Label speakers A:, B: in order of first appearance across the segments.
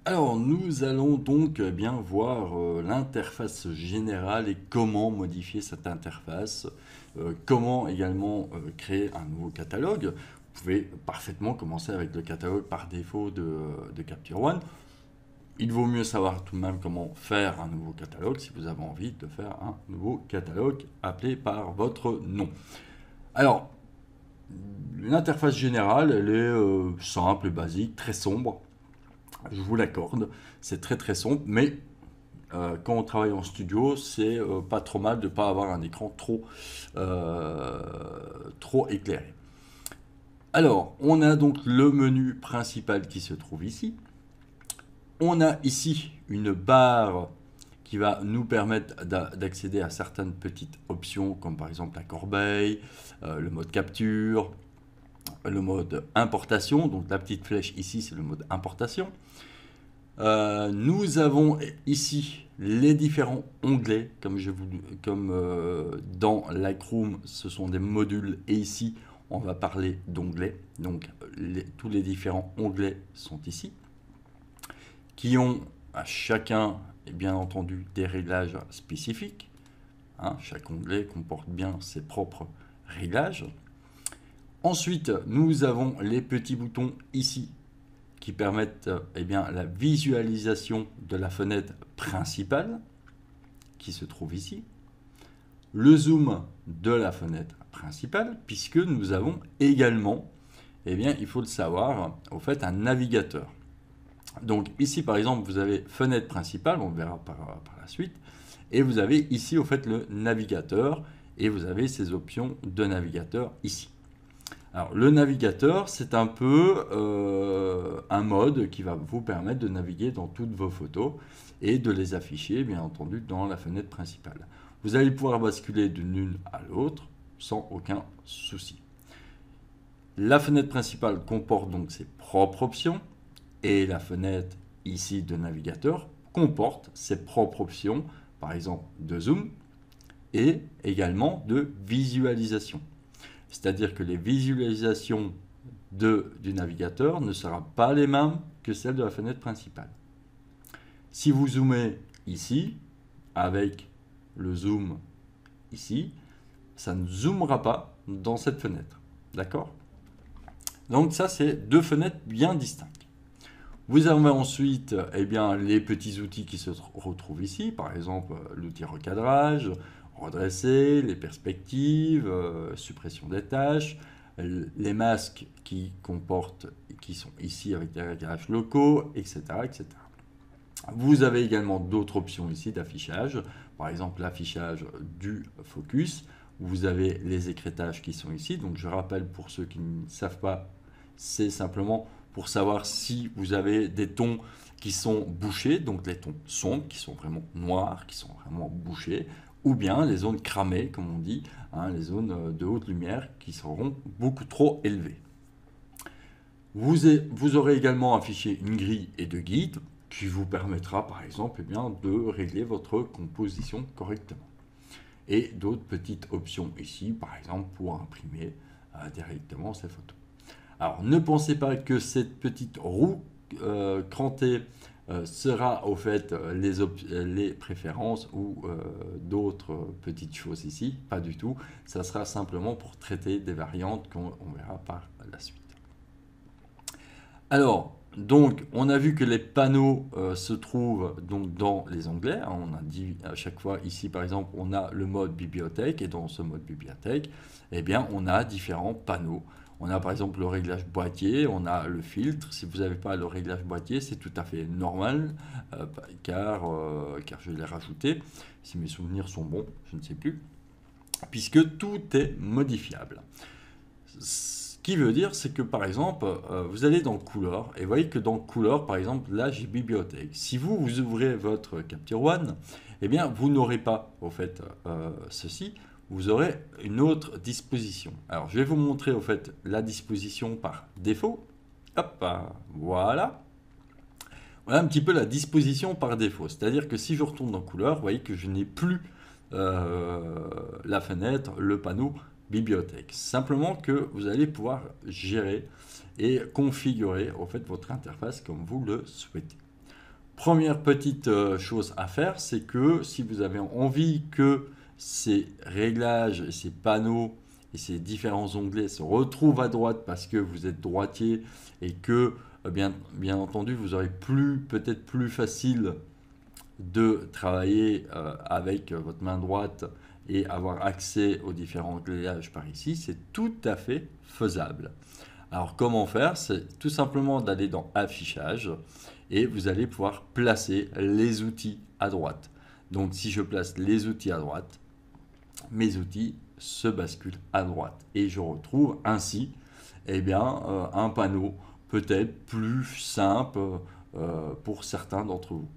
A: Alors, nous allons donc bien voir l'interface générale et comment modifier cette interface, comment également créer un nouveau catalogue. Vous pouvez parfaitement commencer avec le catalogue par défaut de Capture One. Il vaut mieux savoir tout de même comment faire un nouveau catalogue si vous avez envie de faire un nouveau catalogue appelé par votre nom. Alors, l'interface générale, elle est simple, basique, très sombre. Je vous l'accorde, c'est très très sombre, mais quand on travaille en studio, c'est pas trop mal de ne pas avoir un écran euh, trop éclairé. Alors, on a donc le menu principal qui se trouve ici. On a ici une barre qui va nous permettre d'accéder à certaines petites options, comme par exemple la corbeille, le mode capture, le mode importation. Donc la petite flèche ici, c'est le mode importation. Nous avons ici les différents onglets, comme dans Lightroom, ce sont des modules, et ici, on va parler d'onglets. Donc, tous les différents onglets sont ici, qui ont à chacun, et bien entendu, des réglages spécifiques. Hein, chaque onglet comporte bien ses propres réglages. Ensuite, nous avons les petits boutons ici qui permettent bien, la visualisation de la fenêtre principale qui se trouve ici, le zoom de la fenêtre principale, puisque nous avons également, bien, il faut le savoir, au fait, un navigateur. Donc ici, par exemple, vous avez fenêtre principale, on verra par la suite, et vous avez ici, au fait, le navigateur, et vous avez ces options de navigateur ici. Alors, le navigateur, c'est un peu un mode qui va vous permettre de naviguer dans toutes vos photos et de les afficher, bien entendu, dans la fenêtre principale. Vous allez pouvoir basculer d'une l'une à l'autre sans aucun souci. La fenêtre principale comporte donc ses propres options et la fenêtre ici de navigateur comporte ses propres options, par exemple de zoom et également de visualisation. C'est-à-dire que les visualisations du navigateur ne seront pas les mêmes que celles de la fenêtre principale. Si vous zoomez ici, avec le zoom ici, ça ne zoomera pas dans cette fenêtre. D'accord? Donc ça, c'est deux fenêtres bien distinctes. Vous avez ensuite bien, les petits outils qui se retrouvent ici, par exemple l'outil recadrage, redresser, les perspectives, suppression des tâches, les masques qui sont ici avec des réglages locaux, etc., etc. Vous avez également d'autres options ici d'affichage, par exemple l'affichage du focus. Vous avez les écrêtages qui sont ici. Donc je rappelle pour ceux qui ne savent pas, c'est simplement pour savoir si vous avez des tons qui sont bouchés, donc les tons sombres, qui sont vraiment noirs, qui sont vraiment bouchés, ou bien les zones cramées, comme on dit, hein, les zones de haute lumière qui seront beaucoup trop élevées. Vous aurez également affiché une grille et de guide qui vous permettra par exemple de régler votre composition correctement. Et d'autres petites options ici, par exemple pour imprimer directement ces photos. Alors ne pensez pas que cette petite roue crantée sera au fait les préférences ou d'autres petites choses ici, pas du tout. Ça sera simplement pour traiter des variantes qu'on verra par la suite. Alors, donc, on a vu que les panneaux se trouvent donc dans les onglets. Hein, on a dit à chaque fois, ici par exemple, on a le mode bibliothèque et dans ce mode bibliothèque, eh bien, on a différents panneaux. On a par exemple le réglage boîtier, on a le filtre. Si vous n'avez pas le réglage boîtier, c'est tout à fait normal car je l'ai rajouté. Si mes souvenirs sont bons, je ne sais plus, puisque tout est modifiable. Ce qui veut dire, c'est que par exemple, vous allez dans couleur et vous voyez que dans couleur, par exemple, là j'ai bibliothèque. Si vous ouvrez votre Capture One, eh bien vous n'aurez pas au fait ceci, vous aurez une autre disposition. Alors je vais vous montrer au fait la disposition par défaut. Hop, voilà. Voilà un petit peu la disposition par défaut. C'est-à-dire que si je retourne dans couleur, vous voyez que je n'ai plus la fenêtre, le panneau bibliothèque. Simplement que vous allez pouvoir gérer et configurer au fait votre interface comme vous le souhaitez. Première petite chose à faire, c'est que si vous avez envie que ces réglages et ces panneaux et ces différents onglets se retrouvent à droite parce que vous êtes droitier et que bien entendu vous aurez peut-être plus facile de travailler avec votre main droite et avoir accès aux différents réglages par ici, c'est tout à fait faisable. Alors comment faire? C'est tout simplement d'aller dans Affichage et vous allez pouvoir placer les outils à droite. Donc si je place les outils à droite, mes outils se basculent à droite et je retrouve ainsi un panneau peut-être plus simple pour certains d'entre vous.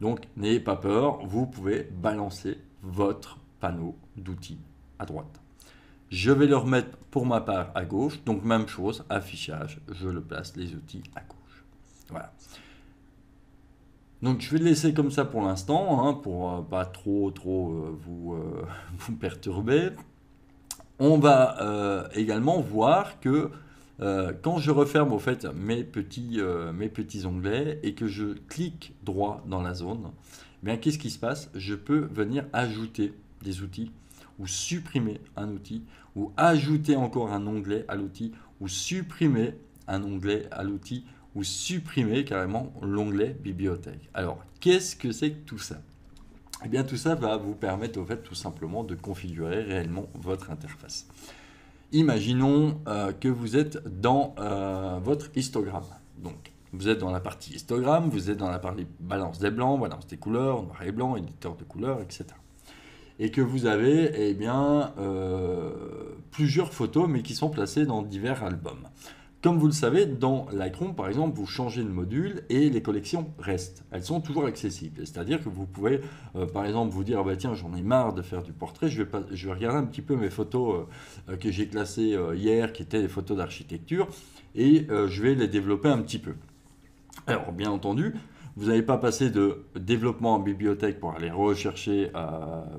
A: Donc n'ayez pas peur, vous pouvez balancer votre panneau d'outils à droite. Je vais le remettre pour ma part à gauche, donc même chose, affichage, je le place les outils à gauche. Voilà. Donc je vais le laisser comme ça pour l'instant, hein, pour pas trop vous perturber. On va également voir que quand je referme au fait mes petits onglets et que je clique droit dans la zone, eh bien qu'est-ce qui se passe? Je peux venir ajouter des outils ou supprimer un outil ou ajouter encore un onglet à l'outil ou supprimer un onglet à l'outil ou supprimer carrément l'onglet bibliothèque. Alors qu'est-ce que c'est que tout ça? Eh bien tout ça va vous permettre au fait tout simplement de configurer réellement votre interface. Imaginons que vous êtes dans votre histogramme. Donc, vous êtes dans la partie histogramme, vous êtes dans la partie balance des blancs, balance des couleurs, noir et blanc, éditeur de couleurs, etc. Et que vous avez plusieurs photos, mais qui sont placées dans divers albums. Comme vous le savez, dans Lightroom, par exemple, vous changez de module et les collections restent. Elles sont toujours accessibles. C'est-à-dire que vous pouvez, par exemple, vous dire ah bah, tiens, j'en ai marre de faire du portrait, je vais regarder un petit peu mes photos que j'ai classées hier, qui étaient des photos d'architecture, et je vais les développer un petit peu. Alors, bien entendu, vous n'allez pas passer de développement en bibliothèque pour aller rechercher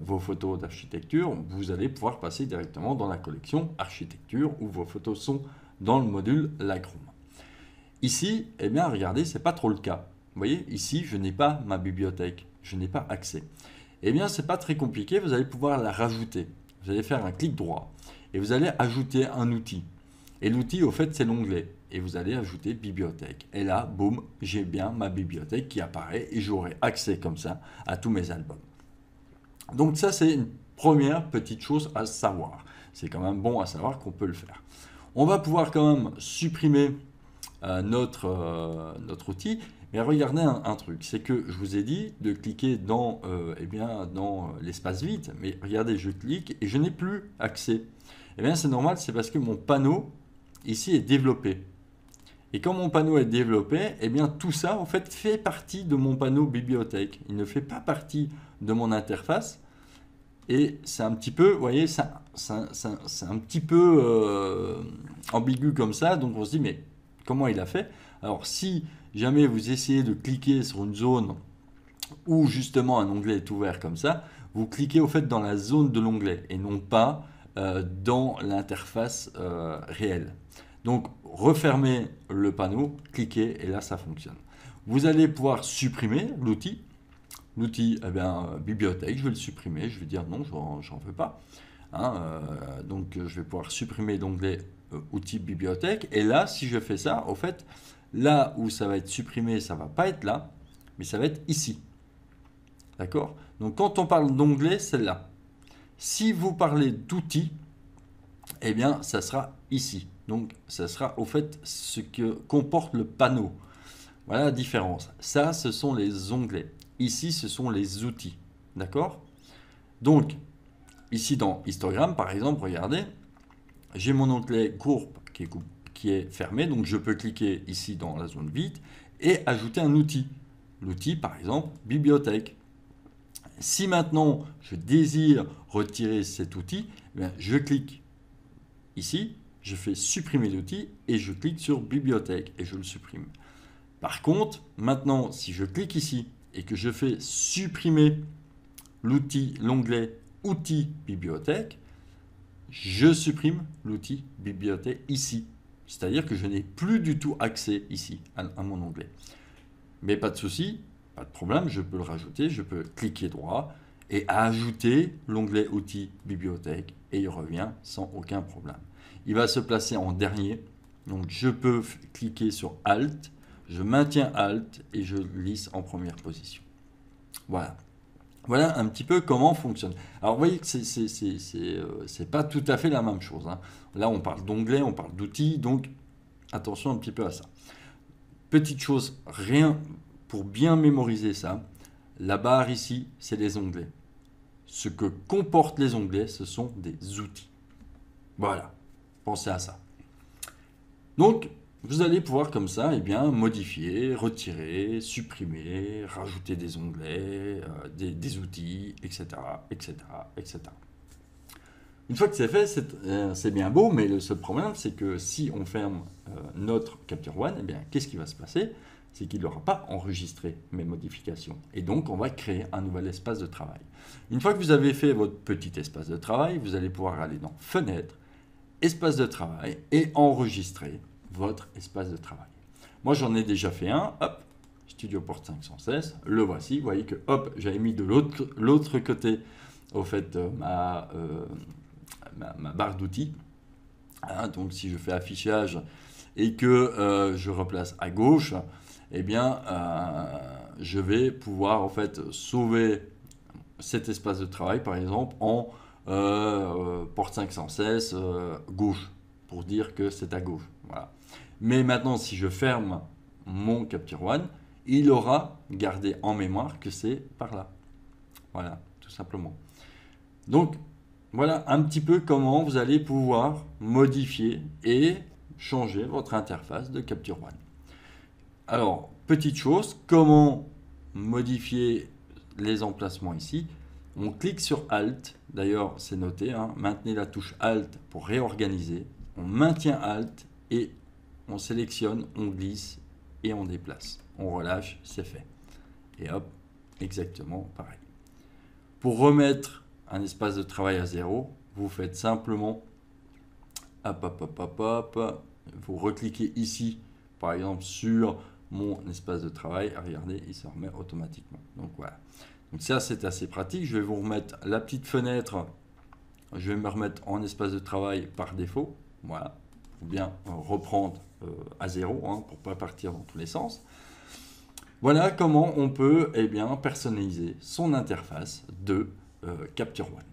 A: vos photos d'architecture. Vous allez pouvoir passer directement dans la collection architecture où vos photos sont dans le module Lightroom. Ici, eh bien, regardez, c'est pas trop le cas. Vous voyez, ici, je n'ai pas ma bibliothèque, je n'ai pas accès. Eh bien, c'est pas très compliqué, vous allez pouvoir la rajouter. Vous allez faire un clic droit et vous allez ajouter un outil. Et l'outil, au fait, c'est l'onglet. Et vous allez ajouter bibliothèque. Et là, boum, j'ai bien ma bibliothèque qui apparaît et j'aurai accès comme ça à tous mes albums. Donc ça, c'est une première petite chose à savoir. C'est quand même bon à savoir qu'on peut le faire. On va pouvoir quand même supprimer notre outil. Mais regardez un truc, c'est que je vous ai dit de cliquer dans l'espace vide. Mais regardez, je clique et je n'ai plus accès. Eh bien, c'est normal, c'est parce que mon panneau ici est développé. Et quand mon panneau est développé, eh bien tout ça en fait fait partie de mon panneau bibliothèque. Il ne fait pas partie de mon interface. Et c'est un petit peu, vous voyez, c'est un petit peu ambigu comme ça. Donc on se dit, mais comment il a fait? Alors si jamais vous essayez de cliquer sur une zone où justement un onglet est ouvert comme ça, vous cliquez au fait dans la zone de l'onglet et non pas dans l'interface réelle. Donc refermez le panneau, cliquez et là ça fonctionne. Vous allez pouvoir supprimer l'outil. L'outil, bibliothèque, je vais le supprimer, je vais dire non, j'en veux pas. Donc je vais pouvoir supprimer l'onglet outils bibliothèque. Et là, si je fais ça, au fait, là où ça va être supprimé, ça va pas être là, mais ça va être ici. D'accord? Donc quand on parle d'onglet, c'est là. Si vous parlez d'outils, eh bien, ça sera ici. Donc, ça sera au fait ce que comporte le panneau. Voilà la différence. Ça, ce sont les onglets. Ici, ce sont les outils. D'accord? Donc, ici dans histogramme, par exemple, regardez, j'ai mon onglet courbe qui est fermé. Donc, je peux cliquer ici dans la zone vide et ajouter un outil. L'outil, par exemple, bibliothèque. Si maintenant, je désire retirer cet outil, eh bien, je clique ici, je fais supprimer l'outil et je clique sur bibliothèque et je le supprime. Par contre, maintenant, si je clique ici et que je fais supprimer l'onglet outils bibliothèque, je supprime l'outil bibliothèque ici. C'est-à-dire que je n'ai plus du tout accès ici à mon onglet. Mais pas de souci, pas de problème, je peux le rajouter, je peux cliquer droit et ajouter l'onglet outils bibliothèque et il revient sans aucun problème. Il va se placer en dernier, donc je peux cliquer sur Alt, je maintiens Alt et je glisse en première position. Voilà. Voilà un petit peu comment fonctionne. Alors vous voyez que c'est pas tout à fait la même chose, hein. Là on parle d'onglets, on parle d'outils, donc attention un petit peu à ça. Petite chose, rien pour bien mémoriser ça, la barre ici, c'est les onglets. Ce que comportent les onglets, ce sont des outils. Voilà, pensez à ça. Donc, vous allez pouvoir comme ça, eh bien, modifier, retirer, supprimer, rajouter des onglets, des outils, etc., etc., etc. Une fois que c'est fait, c'est bien beau, mais le seul problème, c'est que si on ferme notre Capture One, eh bien, qu'est-ce qui va se passer? C'est qu'il n'aura pas enregistré mes modifications. Et donc, on va créer un nouvel espace de travail. Une fois que vous avez fait votre petit espace de travail, vous allez pouvoir aller dans Fenêtre, Espace de travail et enregistrer votre espace de travail. Moi, j'en ai déjà fait un. Hop, StudioPort 516. Le voici. Vous voyez que, hop, j'avais mis de l'autre côté, au fait, ma barre d'outils. Hein, donc, si je fais affichage et que je replace à gauche, eh bien, je vais pouvoir en fait sauver cet espace de travail, par exemple, en porte 516 gauche, pour dire que c'est à gauche. Voilà. Mais maintenant, si je ferme mon Capture One, il aura gardé en mémoire que c'est par là. Voilà, tout simplement. Donc, voilà un petit peu comment vous allez pouvoir modifier et changer votre interface de Capture One. Alors, petite chose, comment modifier les emplacements ici? On clique sur Alt, d'ailleurs c'est noté, hein, maintenez la touche Alt pour réorganiser. On maintient Alt et on sélectionne, on glisse et on déplace. On relâche, c'est fait. Et hop, exactement pareil. Pour remettre un espace de travail à 0, vous faites simplement, hop, vous recliquez ici, par exemple sur mon espace de travail, regardez, il se remet automatiquement. Donc voilà. Donc ça, c'est assez pratique. Je vais vous remettre la petite fenêtre. Je vais me remettre en espace de travail par défaut. Voilà. Pour bien reprendre à 0, hein, pour ne pas partir dans tous les sens. Voilà comment on peut personnaliser son interface de Capture One.